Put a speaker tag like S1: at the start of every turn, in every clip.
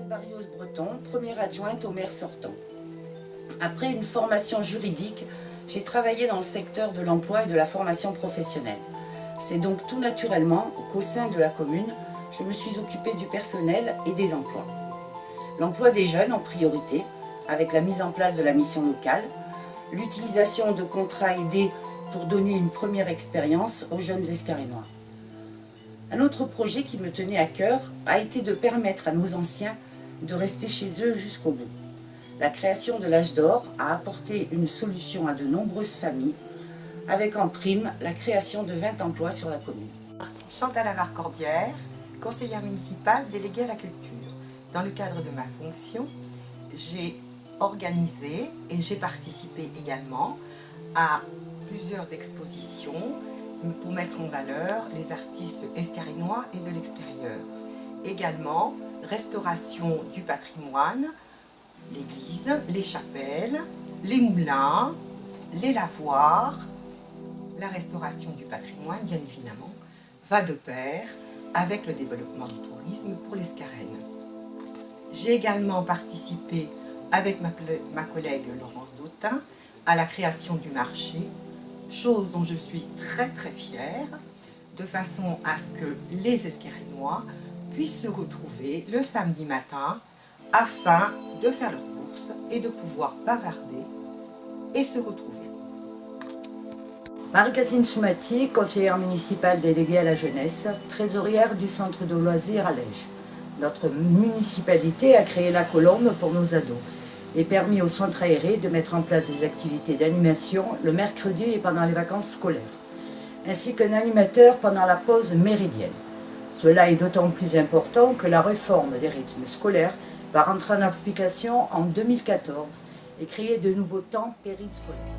S1: Agnès Barrios-Breton, première adjointe au maire sortant. Après une formation juridique, j'ai travaillé dans le secteur de l'emploi et de la formation professionnelle. C'est donc tout naturellement qu'au sein de la commune, je me suis occupée du personnel et des emplois. L'emploi des jeunes en priorité, avec la mise en place de la mission locale, l'utilisation de contrats aidés pour donner une première expérience aux jeunes escarénois. Un autre projet qui me tenait à cœur a été de permettre à nos anciens de rester chez eux jusqu'au bout. La création de l'âge d'or a apporté une solution à de nombreuses familles, avec en prime la création de 20 emplois sur la commune.
S2: Chantal Avard-Corbière, conseillère municipale déléguée à la culture. Dans le cadre de ma fonction, j'ai organisé et j'ai participé également à plusieurs expositions pour mettre en valeur les artistes escarénois et de l'extérieur. Également, restauration du patrimoine, l'église, les chapelles, les moulins, les lavoirs. La restauration du patrimoine, bien évidemment, va de pair avec le développement du tourisme pour l'Escarène. J'ai également participé avec ma collègue Laurence Dautin à la création du marché, chose dont je suis très fière, de façon à ce que les Escarénois puissent se retrouver le samedi matin afin de faire leurs courses et de pouvoir bavarder et se retrouver.
S3: Marie-Cassine Soumati, conseillère municipale déléguée à la jeunesse, trésorière du centre de loisirs à Lège. Notre municipalité a créé la Colombe pour nos ados et permis au centre aéré de mettre en place des activités d'animation le mercredi et pendant les vacances scolaires, ainsi qu'un animateur pendant la pause méridienne. Cela est d'autant plus important que la réforme des rythmes scolaires va rentrer en application en 2014 et créer de nouveaux temps périscolaires.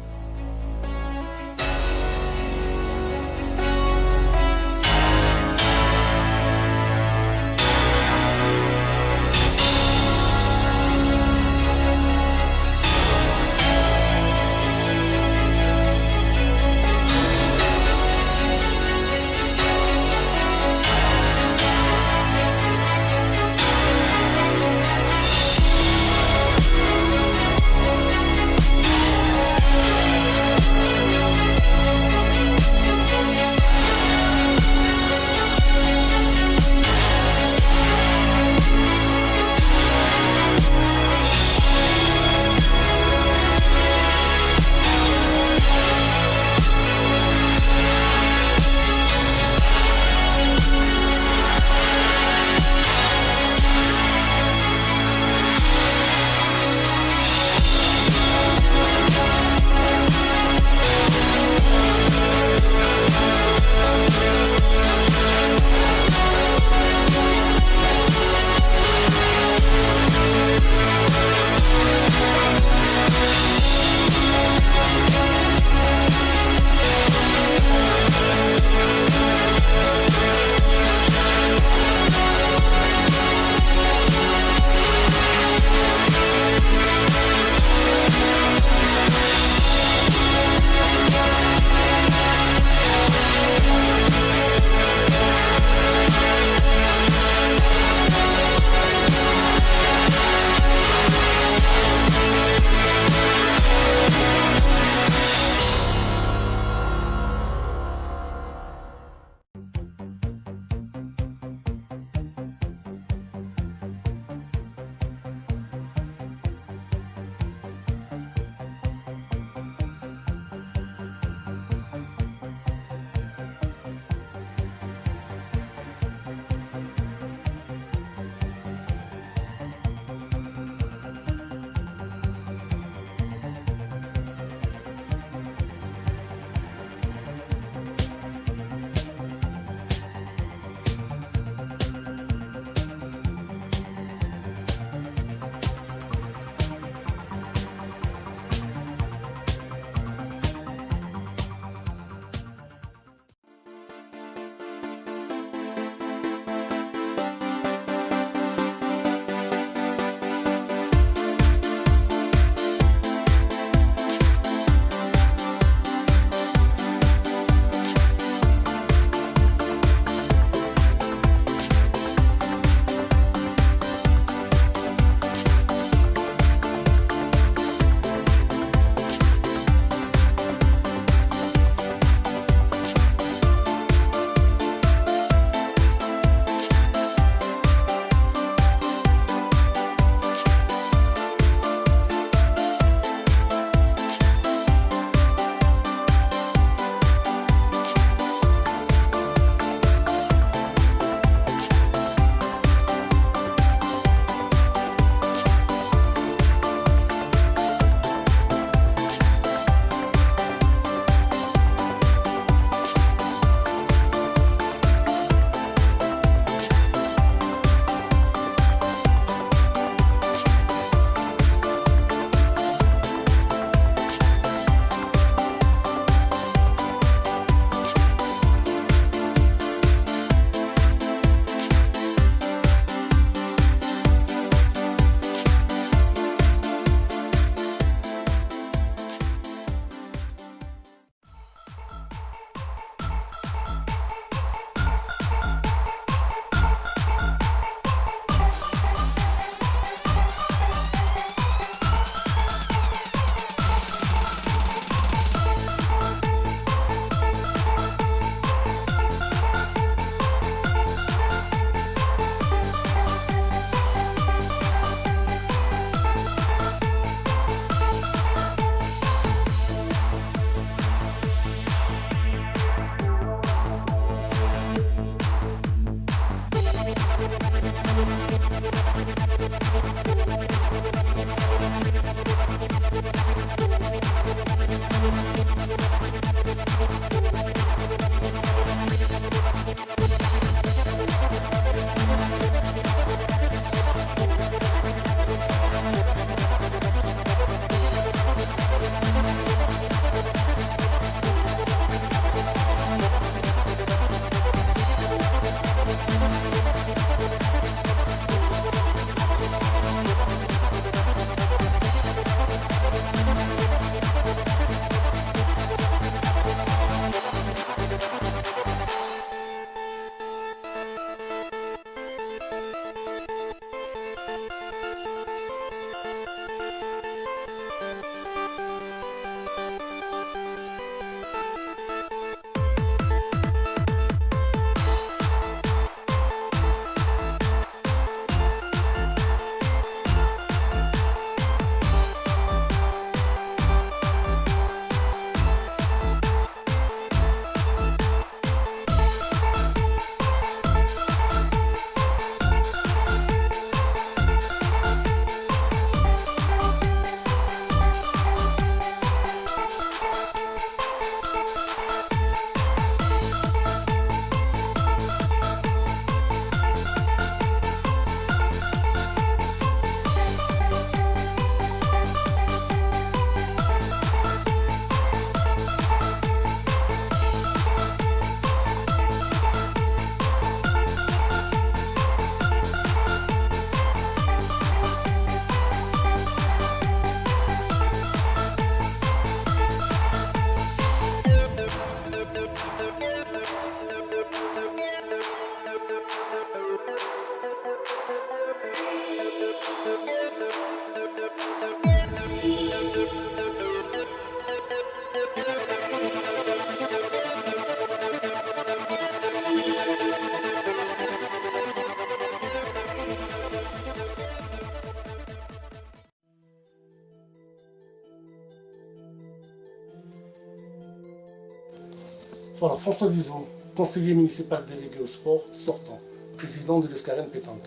S4: Voilà, François Zizou, conseiller municipal délégué au sport sortant, président de l'Escarène Pétanque.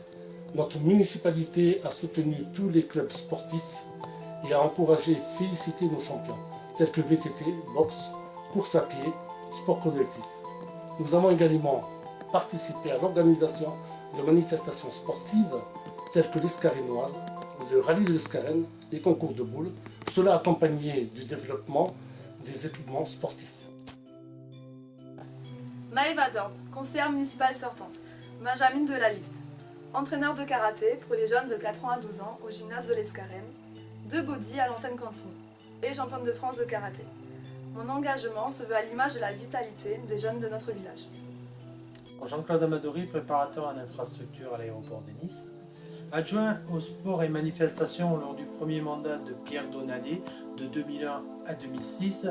S4: Notre municipalité a soutenu tous les clubs sportifs et a encouragé et félicité nos champions, tels que VTT, boxe, course à pied, sport collectif. Nous avons également participé à l'organisation de manifestations sportives telles que l'Escarénoise, le rallye de l'Escarène, les concours de boules, cela accompagné du développement des équipements sportifs.
S5: Maëva Dordre, conseillère municipale sortante. Benjamin de la Liste, entraîneur de karaté pour les jeunes de 4 ans à 12 ans au gymnase de l'Escarène, de body à l'ancienne cantine et championne de France de karaté. Mon engagement se veut à l'image de la vitalité des jeunes de notre village.
S6: Jean-Claude Amadori, préparateur en infrastructure à l'aéroport de Nice. Adjoint au sport et manifestations lors du premier mandat de Pierre Donadé de 2001 à 2006,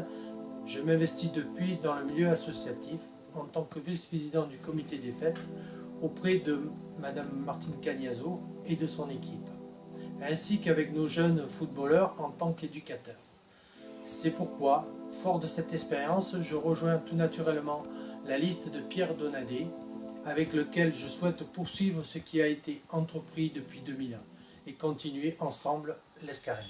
S6: je m'investis depuis dans le milieu associatif en tant que vice-président du comité des fêtes auprès de Madame Martine Cagnazo et de son équipe, ainsi qu'avec nos jeunes footballeurs en tant qu'éducateurs. C'est pourquoi, fort de cette expérience, je rejoins tout naturellement la liste de Pierre Donadé, avec lequel je souhaite poursuivre ce qui a été entrepris depuis 2001 et continuer ensemble l'Escarène.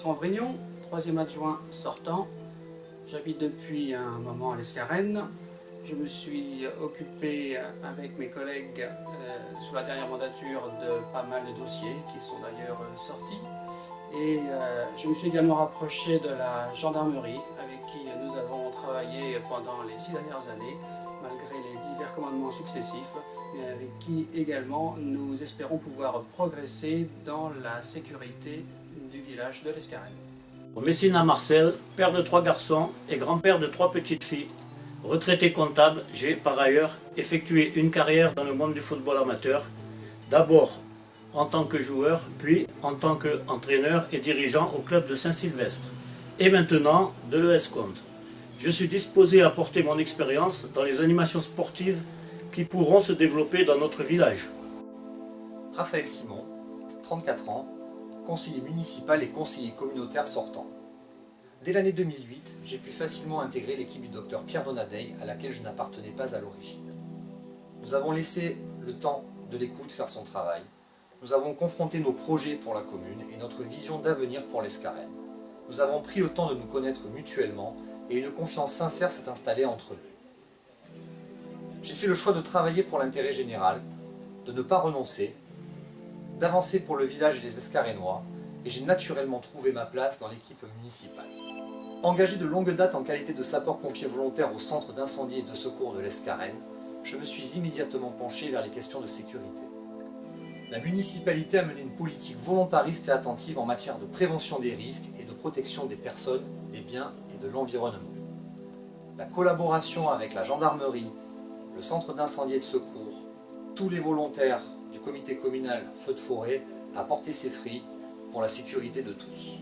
S7: Bertrand Vrignon, 3e adjoint sortant. J'habite depuis un moment à l'Escarène. Je me suis occupé avec mes collègues sous la dernière mandature de pas mal de dossiers qui sont d'ailleurs sortis. Et je me suis également rapproché de la gendarmerie avec qui nous avons travaillé pendant les 6 dernières années, malgré les divers commandements successifs, mais avec qui également nous espérons pouvoir progresser dans la sécurité du village de l'Escarène.
S8: Messina Marcel, père de 3 garçons et grand-père de 3 petites filles. Retraité comptable, j'ai par ailleurs effectué une carrière dans le monde du football amateur, d'abord en tant que joueur, puis en tant qu'entraîneur et dirigeant au club de Saint-Sylvestre, et maintenant de l'ES Comte. Je suis disposé à apporter mon expérience dans les animations sportives qui pourront se développer dans notre village.
S9: Raphaël Simon, 34 ans, conseiller municipal et conseiller communautaire sortant. Dès l'année 2008, j'ai pu facilement intégrer l'équipe du docteur Pierre Donadei, à laquelle je n'appartenais pas à l'origine. Nous avons laissé le temps de l'écoute faire son travail. Nous avons confronté nos projets pour la commune et notre vision d'avenir pour l'Escarène. Nous avons pris le temps de nous connaître mutuellement et une confiance sincère s'est installée entre nous. J'ai fait le choix de travailler pour l'intérêt général, de ne pas renoncer, d'avancer pour le village et les Escarénois, et j'ai naturellement trouvé ma place dans l'équipe municipale. Engagé de longue date en qualité de sapeur-pompier volontaire au centre d'incendie et de secours de l'Escarène, je me suis immédiatement penché vers les questions de sécurité. La municipalité a mené une politique volontariste et attentive en matière de prévention des risques et de protection des personnes, des biens et de l'environnement. La collaboration avec la gendarmerie, le centre d'incendie et de secours, tous les volontaires du comité communal Feux de Forêt a porté ses fruits pour la sécurité de tous.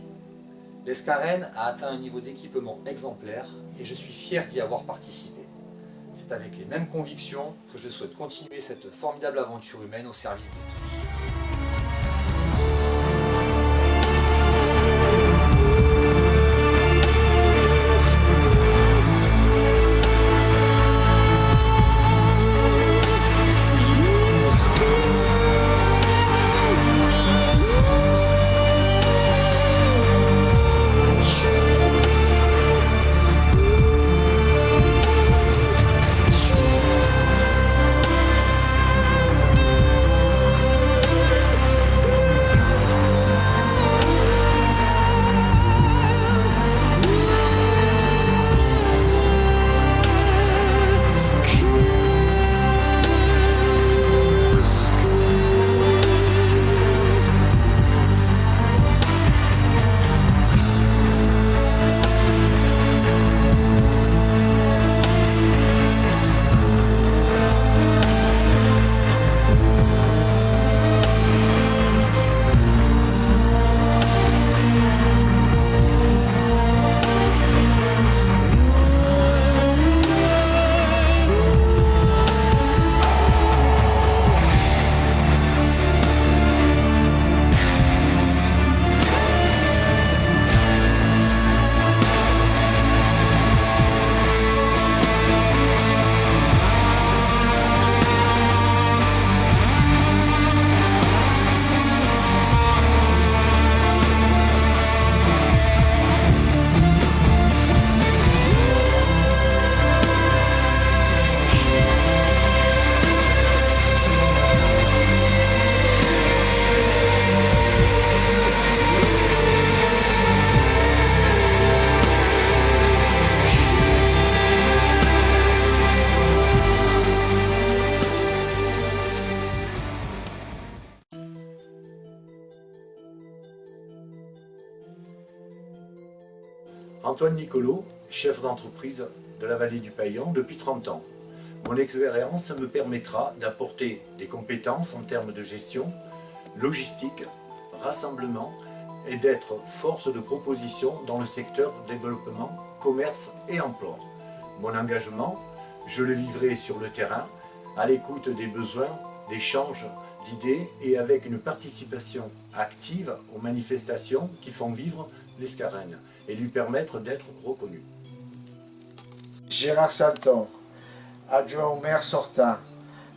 S9: L'Escarène a atteint un niveau d'équipement exemplaire et je suis fier d'y avoir participé. C'est avec les mêmes convictions que je souhaite continuer cette formidable aventure humaine au service de tous.
S10: Antoine Nicolo, chef d'entreprise de la vallée du Paillon depuis 30 ans. Mon expérience me permettra d'apporter des compétences en termes de gestion, logistique, rassemblement et d'être force de proposition dans le secteur développement, commerce et emploi. Mon engagement, je le vivrai sur le terrain, à l'écoute des besoins, d'échanges d'idées et avec une participation active aux manifestations qui font vivre l'Escarène et lui permettre d'être reconnu.
S11: Gérard Santon, adjoint au maire sortant.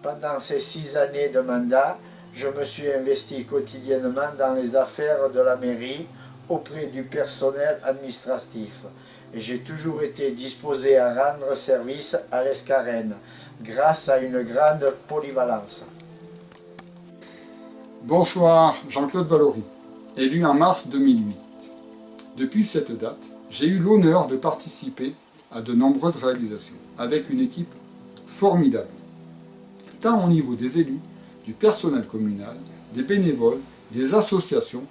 S11: Pendant ces 6 années de mandat, je me suis investi quotidiennement dans les affaires de la mairie auprès du personnel administratif. Et j'ai toujours été disposé à rendre service à l'Escarène, grâce à une grande polyvalence.
S12: Bonsoir, Jean-Claude Valory, élu en mars 2008. Depuis cette date, j'ai eu l'honneur de participer à de nombreuses réalisations, avec une équipe formidable, tant au niveau des élus, du personnel communal, des bénévoles, des associations,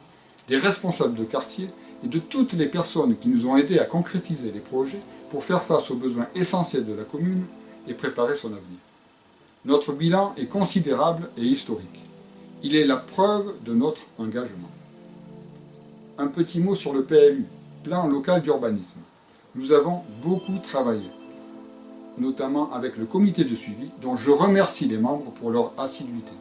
S12: des responsables de quartier et de toutes les personnes qui nous ont aidés à concrétiser les projets pour faire face aux besoins essentiels de la commune et préparer son avenir. Notre bilan est considérable et historique. Il est la preuve de notre engagement. Un petit mot sur le PLU, Plan local d'urbanisme. Nous avons beaucoup travaillé, notamment avec le comité de suivi, dont je remercie les membres pour leur assiduité.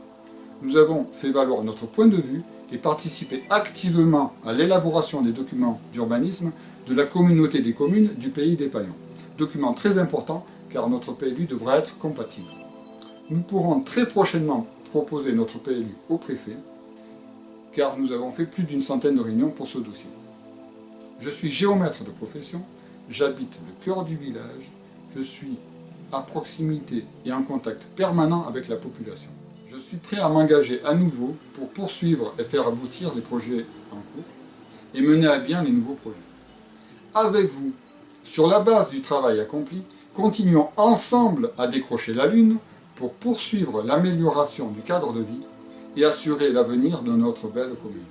S12: Nous avons fait valoir notre point de vue et participé activement à l'élaboration des documents d'urbanisme de la communauté des communes du pays des Paillons. Document très important car notre PLU devra être compatible. Nous pourrons très prochainement proposer notre PLU au préfet car nous avons fait plus d'une centaine de réunions pour ce dossier. Je suis géomètre de profession, j'habite le cœur du village, je suis à proximité et en contact permanent avec la population. Je suis prêt à m'engager à nouveau pour poursuivre et faire aboutir les projets en cours et mener à bien les nouveaux projets. Avec vous, sur la base du travail accompli, continuons ensemble à décrocher la Lune pour poursuivre l'amélioration du cadre de vie et assurer l'avenir de notre belle commune.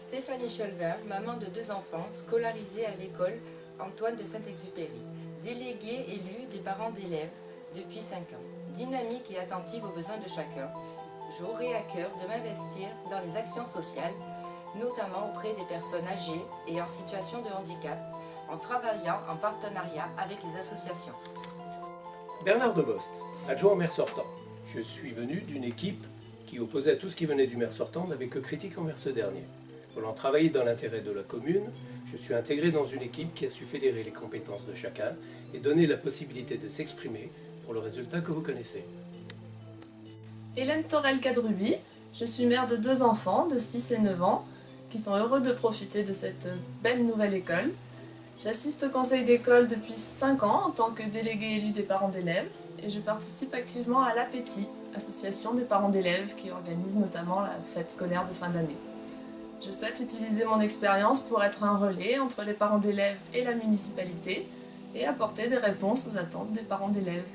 S13: Stéphanie Cholver, maman de 2 enfants, scolarisée à l'école Antoine de Saint-Exupéry, déléguée élue des parents d'élèves depuis 5 ans. Dynamique et attentive aux besoins de chacun, j'aurai à cœur de m'investir dans les actions sociales, notamment auprès des personnes âgées et en situation de handicap, en travaillant en partenariat avec les associations.
S14: Bernard Debost, adjoint au maire sortant. Je suis venu d'une équipe qui, opposée à tout ce qui venait du maire sortant, n'avait que critique envers ce dernier. Voulant travailler dans l'intérêt de la commune, je suis intégré dans une équipe qui a su fédérer les compétences de chacun et donner la possibilité de s'exprimer pour le résultat que vous connaissez.
S5: Hélène Torel-Cadruby, je suis mère de 2 enfants de 6 et 9 ans qui sont heureux de profiter de cette belle nouvelle école. J'assiste au conseil d'école depuis 5 ans en tant que déléguée élue des parents d'élèves et je participe activement à l'APETI, association des parents d'élèves qui organise notamment la fête scolaire de fin d'année. Je souhaite utiliser mon expérience pour être un relais entre les parents d'élèves et la municipalité et apporter des réponses aux attentes des parents d'élèves.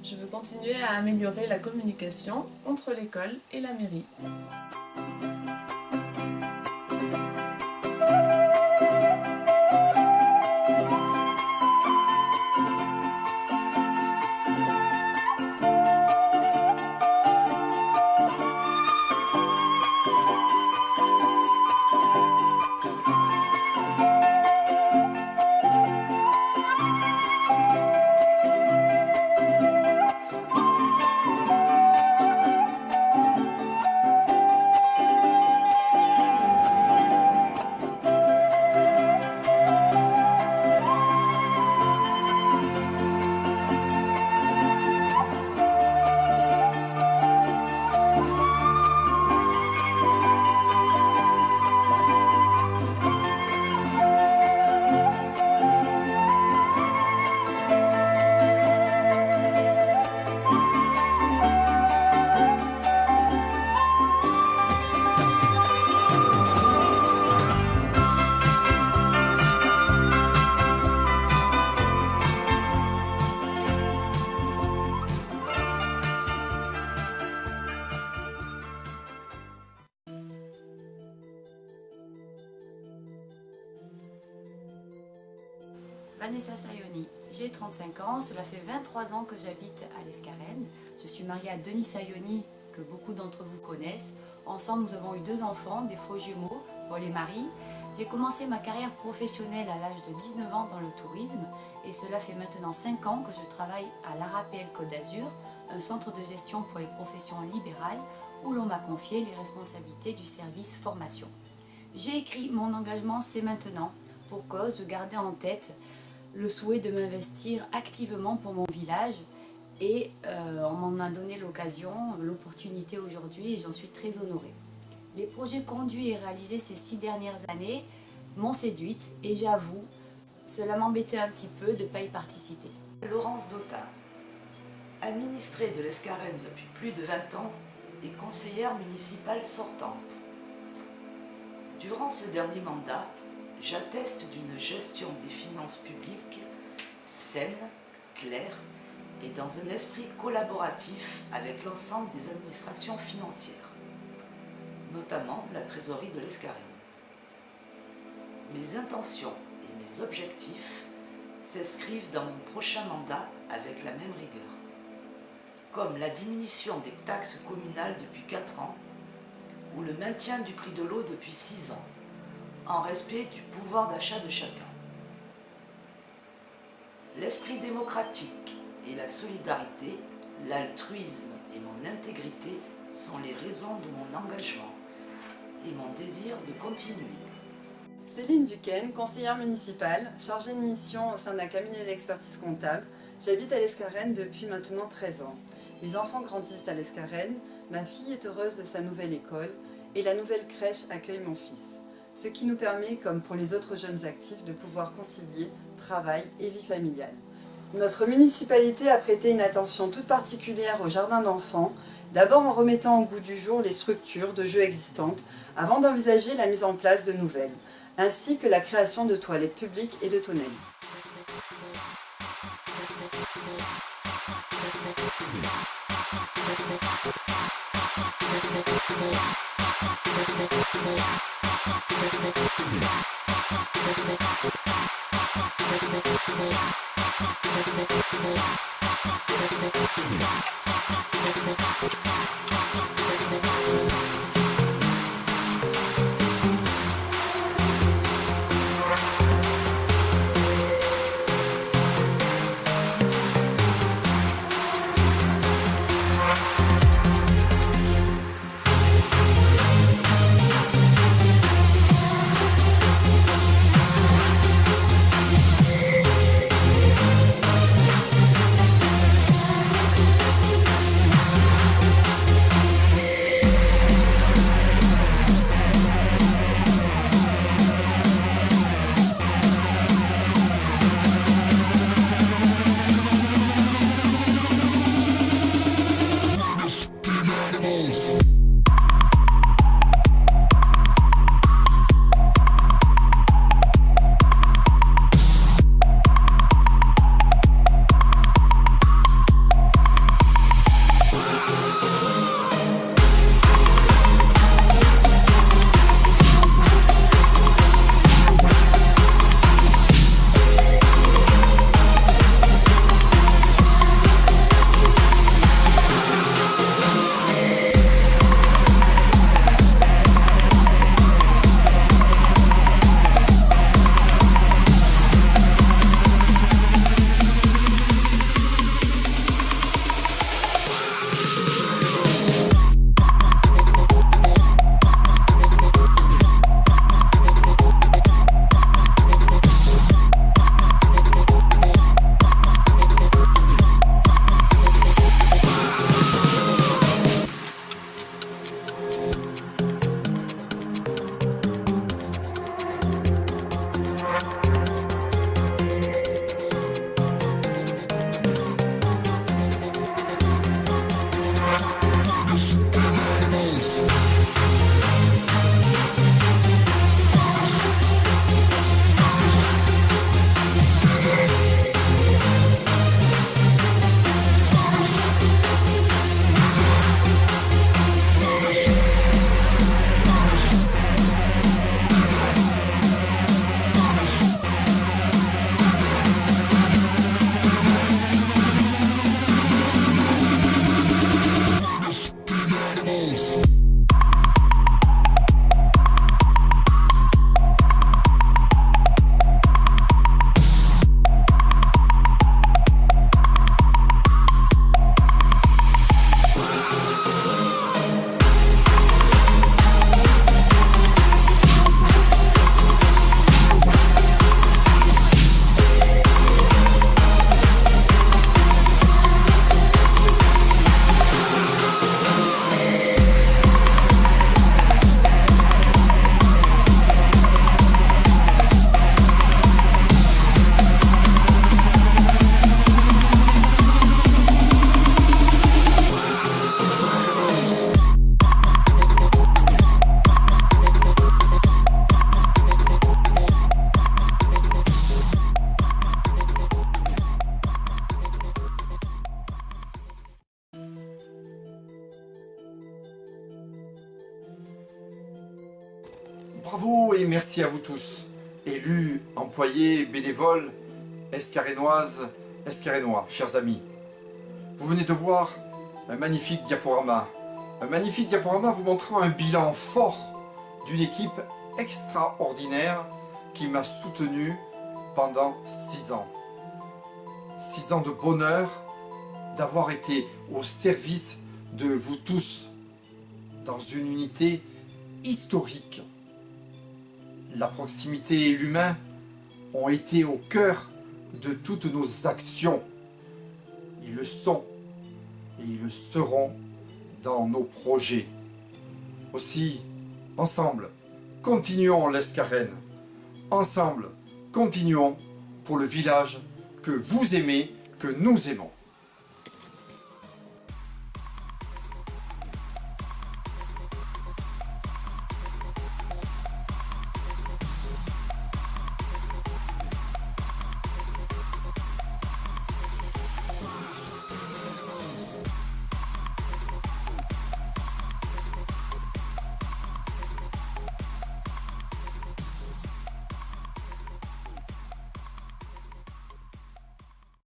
S5: Je veux continuer à améliorer la communication entre l'école et la mairie.
S15: Vanessa Sayoni, j'ai 35 ans, cela fait 23 ans que j'habite à l'Escarène. Je suis mariée à Denis Sayoni, que beaucoup d'entre vous connaissent. Ensemble, nous avons eu 2 enfants, des faux jumeaux, Paul et Marie. J'ai commencé ma carrière professionnelle à l'âge de 19 ans dans le tourisme et cela fait maintenant 5 ans que je travaille à l'ARAPL Côte d'Azur, un centre de gestion pour les professions libérales où l'on m'a confié les responsabilités du service formation. J'ai écrit mon engagement c'est maintenant pour cause je gardais en tête le souhait de m'investir activement pour mon village et on m'en a donné l'occasion, l'opportunité aujourd'hui et j'en suis très honorée. Les projets conduits et réalisés ces 6 dernières années m'ont séduite et j'avoue, cela m'embêtait un petit peu de ne pas y participer.
S16: Laurence Dautin, administrée de l'Escarène depuis plus de 20 ans et conseillère municipale sortante. Durant ce dernier mandat, j'atteste d'une gestion des finances publiques saine, claire et dans un esprit collaboratif avec l'ensemble des administrations financières, notamment la trésorerie de l'Escarène. Mes intentions et mes objectifs s'inscrivent dans mon prochain mandat avec la même rigueur, comme la diminution des taxes communales depuis 4 ans ou le maintien du prix de l'eau depuis 6 ans, en respect du pouvoir d'achat de chacun. L'esprit démocratique et la solidarité, l'altruisme et mon intégrité sont les raisons de mon engagement et mon désir de continuer.
S17: Céline Duquesne, conseillère municipale, chargée de mission au sein d'un cabinet d'expertise comptable. J'habite à l'Escarène depuis maintenant 13 ans. Mes enfants grandissent à l'Escarène, ma fille est heureuse de sa nouvelle école et la nouvelle crèche accueille mon fils. Ce qui nous permet, comme pour les autres jeunes actifs, de pouvoir concilier travail et vie familiale. Notre municipalité a prêté une attention toute particulière aux jardins d'enfants, d'abord en remettant au goût du jour les structures de jeux existantes, avant d'envisager la mise en place de nouvelles, ainsi que la création de toilettes publiques et de tonnelles.
S18: Thank you. Bravo et merci à vous tous, élus, employés, bénévoles, escarénoises, escarénois, chers amis. Vous venez de voir un magnifique diaporama vous montrant un bilan fort d'une équipe extraordinaire qui m'a soutenu pendant 6 ans. 6 ans de bonheur d'avoir été au service de vous tous dans une unité historique. La proximité et l'humain ont été au cœur de toutes nos actions. Ils le sont et ils le seront dans nos projets. Aussi, ensemble, continuons l'Escarène. Ensemble, continuons pour le village que vous aimez, que nous aimons.